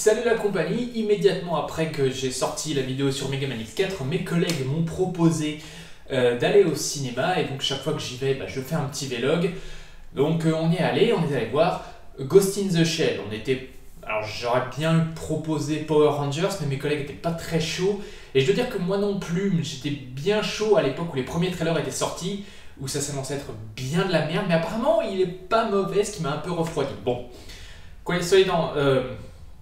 Salut la compagnie, immédiatement après que j'ai sorti la vidéo sur Mega Man X4, mes collègues m'ont proposé d'aller au cinéma et donc chaque fois que j'y vais, je fais un petit vlog. Donc on est allé voir Ghost in the Shell. Alors j'aurais bien proposé Power Rangers, mais mes collègues n'étaient pas très chauds. Et je dois dire que moi non plus, mais j'étais bien chaud à l'époque où les premiers trailers étaient sortis, où ça s'annonçait être bien de la merde, mais apparemment il est pas mauvais, ce qui m'a un peu refroidi. Bon, quoi qu'il soit dans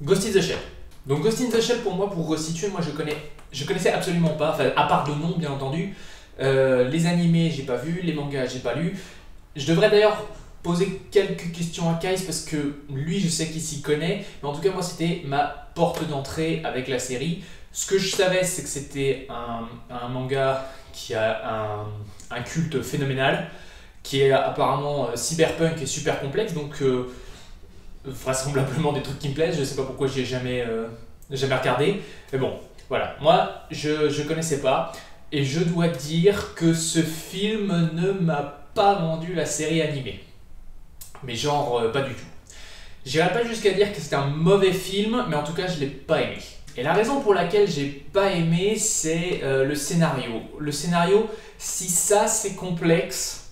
Ghost in the Shell. Donc Ghost in the Shell, pour moi, pour resituer, moi je connaissais absolument pas, enfin à part de nom bien entendu. Les animés j'ai pas vu, les mangas j'ai pas lu. Je devrais d'ailleurs poser quelques questions à Kais parce que lui je sais qu'il s'y connaît, mais en tout cas moi c'était ma porte d'entrée avec la série. Ce que je savais, c'est que c'était un manga qui a un culte phénoménal, qui est apparemment cyberpunk et super complexe, donc vraisemblablement des trucs qui me plaisent. Je sais pas pourquoi j'y ai jamais regardé, mais bon, voilà, moi je connaissais pas, et je dois dire que ce film ne m'a pas vendu la série animée, mais genre pas du tout. J'irai pas jusqu'à dire que c'était un mauvais film, mais en tout cas je l'ai pas aimé. Et la raison pour laquelle j'ai pas aimé, c'est le scénario. Le scénario, si ça c'est complexe,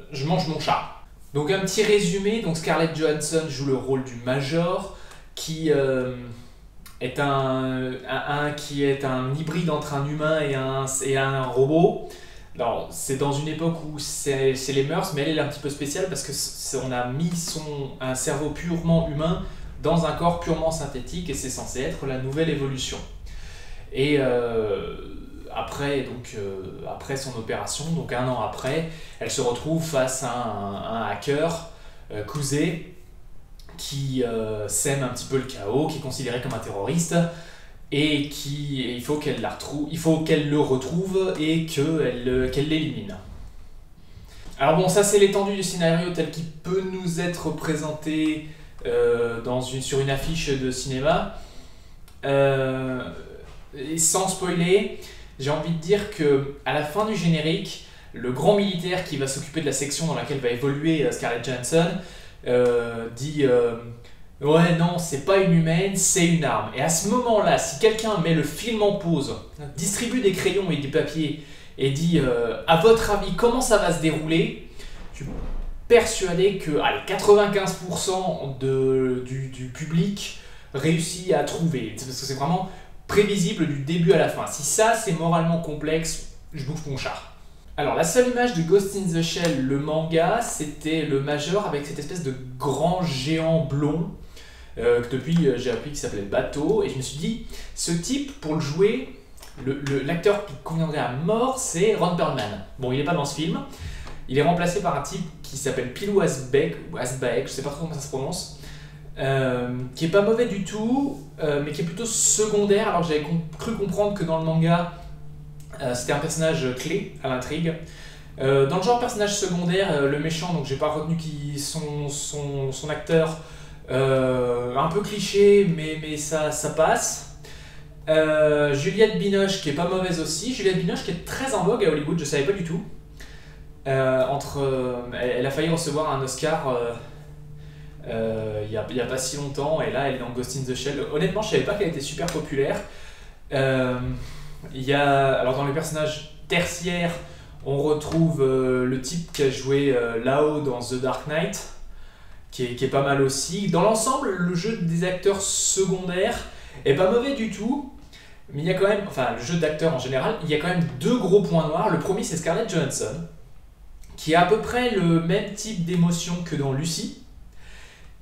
je mange mon chat. Donc un petit résumé, donc Scarlett Johansson joue le rôle du Major, qui est un hybride entre un humain et un robot. Alors c'est dans une époque où c'est les mœurs, mais elle est un petit peu spéciale parce qu'on a mis un cerveau purement humain dans un corps purement synthétique, et c'est censé être la nouvelle évolution. Et après son opération, donc un an après, elle se retrouve face à un hacker, Kuzé, qui sème un petit peu le chaos, qui est considéré comme un terroriste, et il faut qu'elle le retrouve et qu'elle l'élimine. Alors bon, ça c'est l'étendue du scénario tel qu'il peut nous être présenté sur une affiche de cinéma. Et sans spoiler, j'ai envie de dire que à la fin du générique, le grand militaire qui va s'occuper de la section dans laquelle va évoluer Scarlett Johansson dit ouais, non, c'est pas une humaine, c'est une arme. Et à ce moment-là, si quelqu'un met le film en pause, distribue des crayons et des papiers et dit à votre avis comment ça va se dérouler, je suis persuadé que 95% du public réussit à trouver, parce que c'est vraiment prévisible du début à la fin. Si ça c'est moralement complexe, je bouffe mon chat. Alors la seule image de Ghost in the Shell, le manga, c'était le Major avec cette espèce de grand géant blond que depuis j'ai appris qu'il s'appelait Bateau, et je me suis dit, ce type pour le jouer, l'acteur qui conviendrait à mort, c'est Ron Perlman. Bon, il n'est pas dans ce film, il est remplacé par un type qui s'appelle Pilou Asbæk, je sais pas trop comment ça se prononce, qui est pas mauvais du tout, mais qui est plutôt secondaire. Alors j'avais cru comprendre que dans le manga, c'était un personnage clé à l'intrigue. Dans le genre personnage secondaire, le méchant, donc j'ai pas retenu son acteur, un peu cliché, mais ça passe. Juliette Binoche qui est pas mauvaise aussi. Juliette Binoche qui est très en vogue à Hollywood, je savais pas du tout. Elle a failli recevoir un Oscar il y a pas si longtemps, et là elle est dans Ghost in the Shell. Honnêtement, je savais pas qu'elle était super populaire. Alors dans les personnages tertiaires, on retrouve le type qui a joué Lao dans The Dark Knight, qui est pas mal aussi. Dans l'ensemble, le jeu des acteurs secondaires est pas mauvais du tout, mais il y a quand même, enfin le jeu d'acteurs en général, il y a quand même deux gros points noirs. Le premier, c'est Scarlett Johansson, qui a à peu près le même type d'émotion que dans Lucy,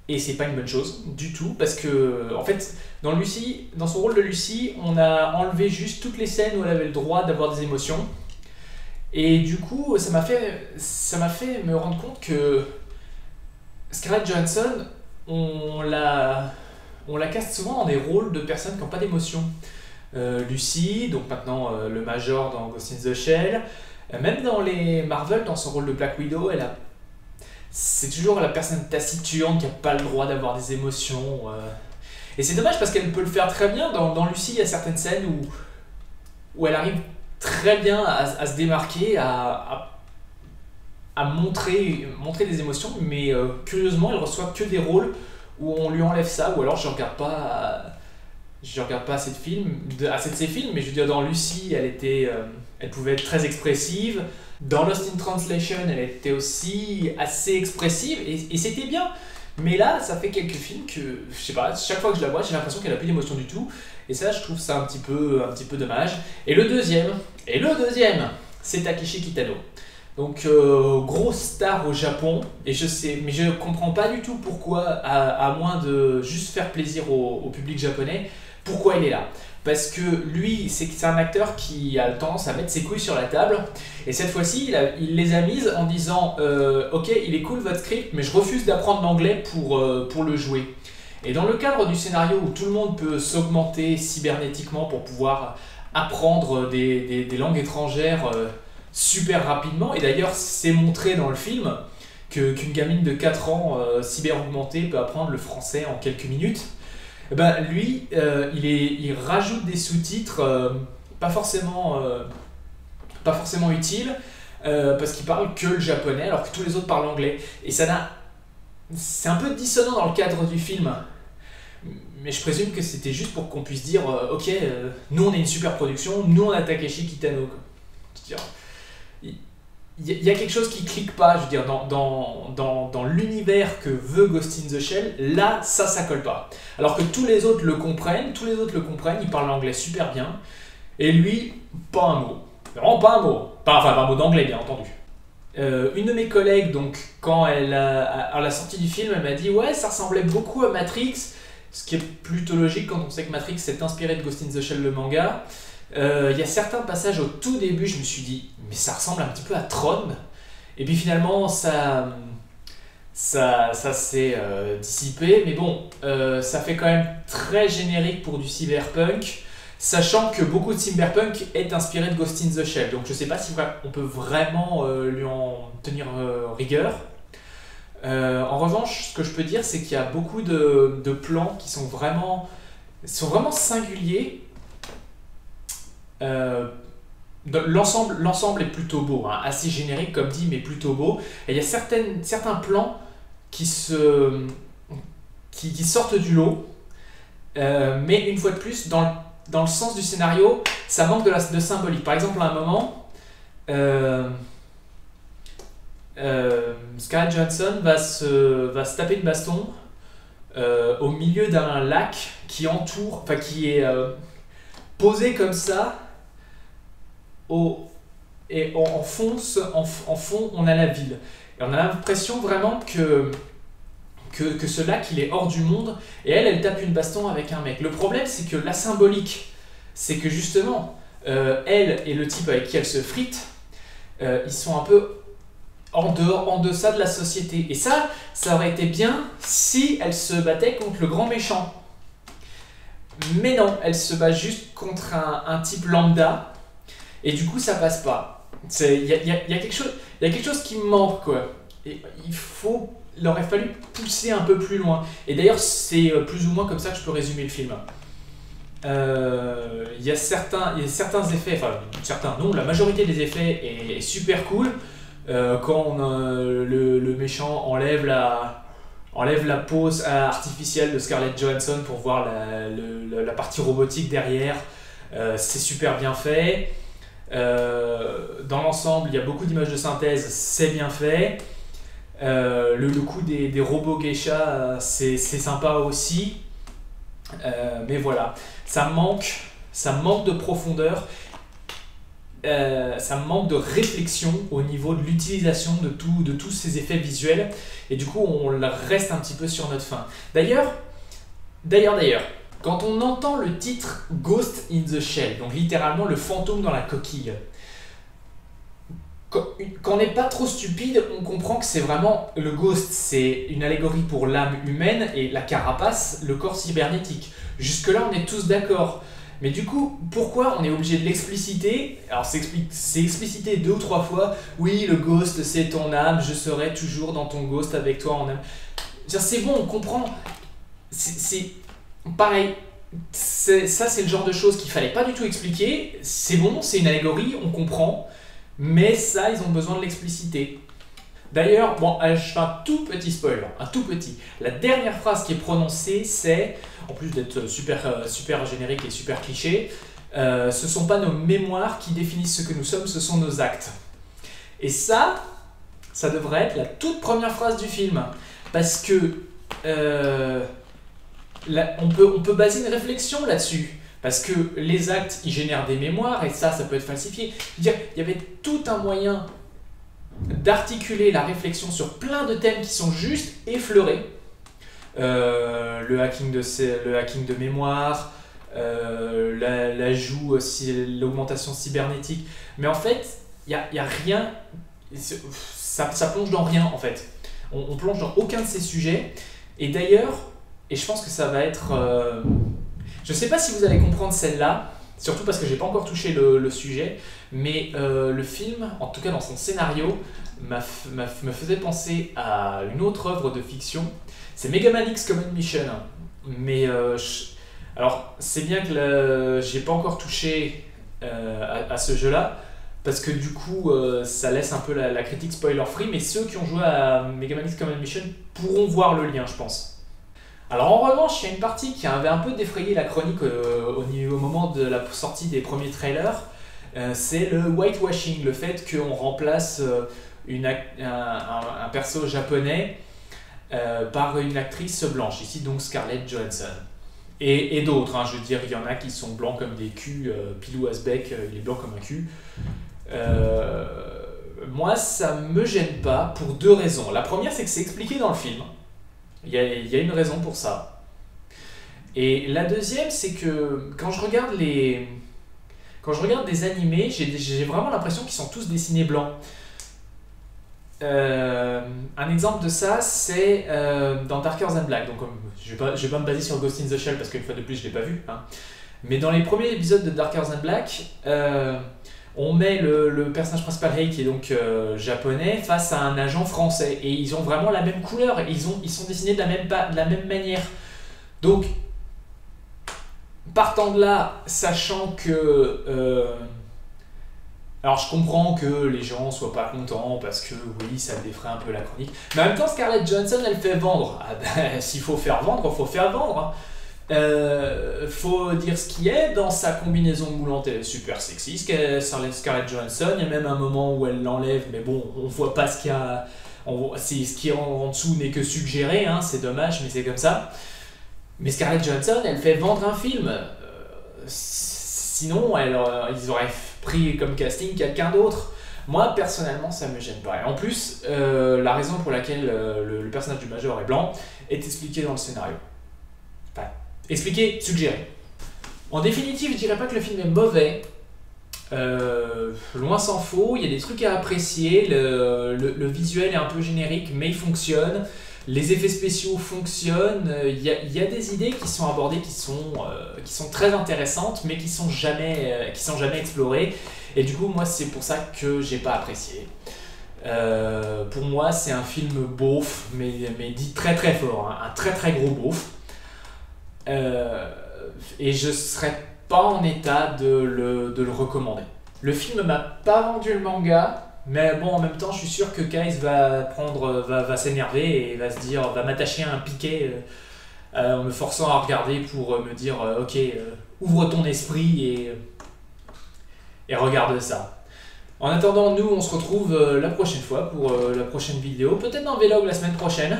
et c'est pas une bonne chose du tout, parce que en fait dans son rôle de Lucy, on a enlevé juste toutes les scènes où elle avait le droit d'avoir des émotions, et du coup ça m'a fait me rendre compte que Scarlett Johansson, on la caste souvent dans des rôles de personnes qui n'ont pas d'émotion. Lucy, donc maintenant le Major dans Ghost in the Shell, même dans les Marvel, dans son rôle de Black Widow, c'est toujours la personne taciturne qui n'a pas le droit d'avoir des émotions. Et c'est dommage parce qu'elle peut le faire très bien. Dans Lucy, il y a certaines scènes où elle arrive très bien à se démarquer, à montrer des émotions, mais curieusement, elle reçoit que des rôles où on lui enlève ça, ou alors je regarde pas assez de ses films, mais je veux dire, dans Lucy, elle pouvait être très expressive. Dans Lost in Translation, elle était aussi assez expressive, et c'était bien. Mais là, ça fait quelques films que, je sais pas, chaque fois que je la vois, j'ai l'impression qu'elle a plus d'émotion du tout. Et ça, je trouve ça un petit peu dommage. Et le deuxième, c'est Takeshi Kitano. Donc, grosse star au Japon, et je sais, mais je comprends pas du tout pourquoi, à moins de juste faire plaisir au public japonais, pourquoi il est là. Parce que lui, c'est un acteur qui a tendance à mettre ses couilles sur la table, et cette fois-ci, il les a mises en disant ok, il est cool votre script, mais je refuse d'apprendre l'anglais pour le jouer. Et dans le cadre du scénario où tout le monde peut s'augmenter cybernétiquement pour pouvoir apprendre des langues étrangères super rapidement, et d'ailleurs c'est montré dans le film qu'une gamine de 4 ans cyber augmentée peut apprendre le français en quelques minutes, et ben lui il rajoute des sous-titres pas forcément utiles, parce qu'il parle que le japonais alors que tous les autres parlent anglais, et c'est un peu dissonant dans le cadre du film. Mais je présume que c'était juste pour qu'on puisse dire ok, nous on est une super production, nous on a Takeshi Kitano. Il y a quelque chose qui clique pas, je veux dire, dans l'univers que veut Ghost in the Shell, là, ça colle pas. Alors que tous les autres le comprennent, ils parlent l'anglais super bien, et lui, pas un mot. Vraiment pas un mot. Pas un mot d'anglais, bien entendu. Une de mes collègues, donc, quand à la sortie du film, elle m'a dit « Ouais, ça ressemblait beaucoup à Matrix », ce qui est plutôt logique quand on sait que Matrix s'est inspiré de Ghost in the Shell, le manga. Il y a certains passages au tout début, je me suis dit « Mais ça ressemble un petit peu à Tron ». Et puis finalement, ça s'est dissipé. Mais bon, ça fait quand même très générique pour du cyberpunk, sachant que beaucoup de cyberpunk est inspiré de Ghost in the Shell. Donc je sais pas si on peut vraiment lui en tenir rigueur. En revanche, ce que je peux dire, c'est qu'il y a beaucoup de plans qui sont vraiment singuliers. L'ensemble est plutôt beau, hein, assez générique comme dit, mais plutôt beau. Et il y a certains plans qui sortent du lot, mais une fois de plus, dans le sens du scénario, ça manque de symbolique. Par exemple, à un moment, Scarlett Johansson va se taper une baston au milieu d'un lac qui est posé comme ça, et en fond, on a la ville. Et on a l'impression vraiment que ce lac, il est hors du monde, et elle tape une baston avec un mec. Le problème, c'est que la symbolique, c'est que justement, elle et le type avec qui elle se frite, ils sont un peu en deçà de la société. Et ça aurait été bien si elle se battait contre le grand méchant. Mais non, elle se bat juste contre un type lambda, et du coup ça passe pas. Il y a quelque chose qui me manque, quoi. Et il aurait fallu pousser un peu plus loin. Et d'ailleurs, c'est plus ou moins comme ça que je peux résumer le film. Il y a certains effets, enfin certains non, la majorité des effets est super cool. Quand le méchant enlève la pose artificielle de Scarlett Johansson pour voir la partie robotique derrière, c'est super bien fait. Dans l'ensemble, il y a beaucoup d'images de synthèse, c'est bien fait. Le coup des robots geisha, c'est sympa aussi. Mais voilà, ça manque de profondeur, ça manque de réflexion au niveau de l'utilisation de tous ces effets visuels, et du coup on reste un petit peu sur notre faim. D'ailleurs, quand on entend le titre Ghost in the Shell, donc littéralement le fantôme dans la coquille, quand on n'est pas trop stupide, on comprend que c'est vraiment le ghost, c'est une allégorie pour l'âme humaine, et la carapace, le corps cybernétique. Jusque-là, on est tous d'accord. Mais du coup, pourquoi on est obligé de l'expliciter? Alors c'est explicité 2 ou 3 fois. Oui, le ghost, c'est ton âme, je serai toujours dans ton ghost avec toi en âme. C'est bon, on comprend. C'est pareil. Ça, c'est le genre de choses qu'il fallait pas du tout expliquer. C'est bon, c'est une allégorie, on comprend. Mais ça, ils ont besoin de l'expliciter. D'ailleurs, bon, je fais un tout petit spoiler, un tout petit. La dernière phrase qui est prononcée, c'est, en plus d'être super générique et super cliché, ce sont pas nos mémoires qui définissent ce que nous sommes, ce sont nos actes. Et ça devrait être la toute première phrase du film. Parce que on peut baser une réflexion là-dessus. Parce que les actes, ils génèrent des mémoires, et ça peut être falsifié. Je veux dire, il y avait tout un moyen d'articuler la réflexion sur plein de thèmes qui sont juste effleurés. Le hacking de mémoire, l'ajout, l'augmentation cybernétique. Mais en fait, il n'y a rien, ça plonge dans rien en fait. On plonge dans aucun de ces sujets. Et d'ailleurs, et je pense que ça va être... je ne sais pas si vous allez comprendre celle-là, surtout parce que j'ai pas encore touché le sujet, mais le film, en tout cas dans son scénario, me faisait penser à une autre œuvre de fiction. C'est Mega Man X Command Mission. Mais alors, c'est bien que j'ai pas encore touché à ce jeu-là, parce que du coup, ça laisse un peu la critique spoiler-free, mais ceux qui ont joué à Mega Man X Command Mission pourront voir le lien, je pense. Alors en revanche, il y a une partie qui avait un peu défrayé la chronique au moment de la sortie des premiers trailers, c'est le whitewashing, le fait qu'on remplace un perso japonais par une actrice blanche, ici donc Scarlett Johansson. Et d'autres, hein, je veux dire, il y en a qui sont blancs comme des culs, Pilou Asbeck, il est blanc comme un cul. Moi, ça me gêne pas pour deux raisons. La première, c'est que c'est expliqué dans le film. Il y a une raison pour ça. Et la deuxième, c'est que quand je regarde des animés, j'ai vraiment l'impression qu'ils sont tous dessinés blancs. Un exemple de ça, c'est dans Darker Than Black. Donc, je vais pas me baser sur Ghost in the Shell parce qu'une fois de plus, je l'ai pas vu. Hein. Mais dans les premiers épisodes de Darker Than Black, on met le personnage principal Rei, qui est donc japonais, face à un agent français. Et ils ont vraiment la même couleur, et ils sont dessinés de la même manière. Donc, partant de là, sachant que... alors je comprends que les gens soient pas contents, parce que oui, ça défraie un peu la chronique. Mais en même temps, Scarlett Johansson, elle fait vendre. Ah ben, s'il faut faire vendre, il faut faire vendre. Faut dire ce qui est, dans sa combinaison moulante, elle est super sexy, Scarlett Johansson. Il y a même un moment où elle l'enlève, mais bon, on voit pas ce qu'il y a. Ce qui est en dessous n'est que suggéré, hein, c'est dommage, mais c'est comme ça. Mais Scarlett Johansson, elle fait vendre un film. Sinon, ils auraient pris comme casting quelqu'un d'autre. Moi, personnellement, ça me gêne pas. Et en plus, la raison pour laquelle le personnage du Major est blanc est expliquée dans le scénario. Enfin, expliqué, suggéré. En définitive, je dirais pas que le film est mauvais. Loin s'en faut, il y a des trucs à apprécier. Le visuel est un peu générique, mais il fonctionne. Les effets spéciaux fonctionnent. Il y a des idées qui sont abordées qui sont très intéressantes, mais qui sont jamais explorées. Et du coup, moi, c'est pour ça que j'ai pas apprécié. Pour moi, c'est un film beauf, mais dit très très fort, hein, un très très gros beauf. Et je serais pas en état de le recommander. Le film m'a pas vendu le manga, mais bon, en même temps, je suis sûr que Kais va s'énerver et va m'attacher à un piquet en me forçant à regarder pour me dire ok, ouvre ton esprit et regarde ça. En attendant, nous, on se retrouve la prochaine fois pour la prochaine vidéo, peut-être dans Vlog la semaine prochaine.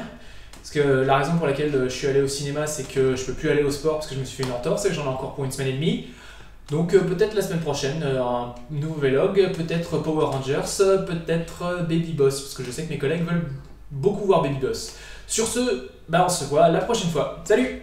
Parce que la raison pour laquelle je suis allé au cinéma, c'est que je peux plus aller au sport parce que je me suis fait une entorse et que j'en ai encore pour une semaine et demie. Donc peut-être la semaine prochaine, un nouveau vlog, peut-être Power Rangers, peut-être Baby Boss, parce que je sais que mes collègues veulent beaucoup voir Baby Boss. Sur ce, on se voit la prochaine fois. Salut!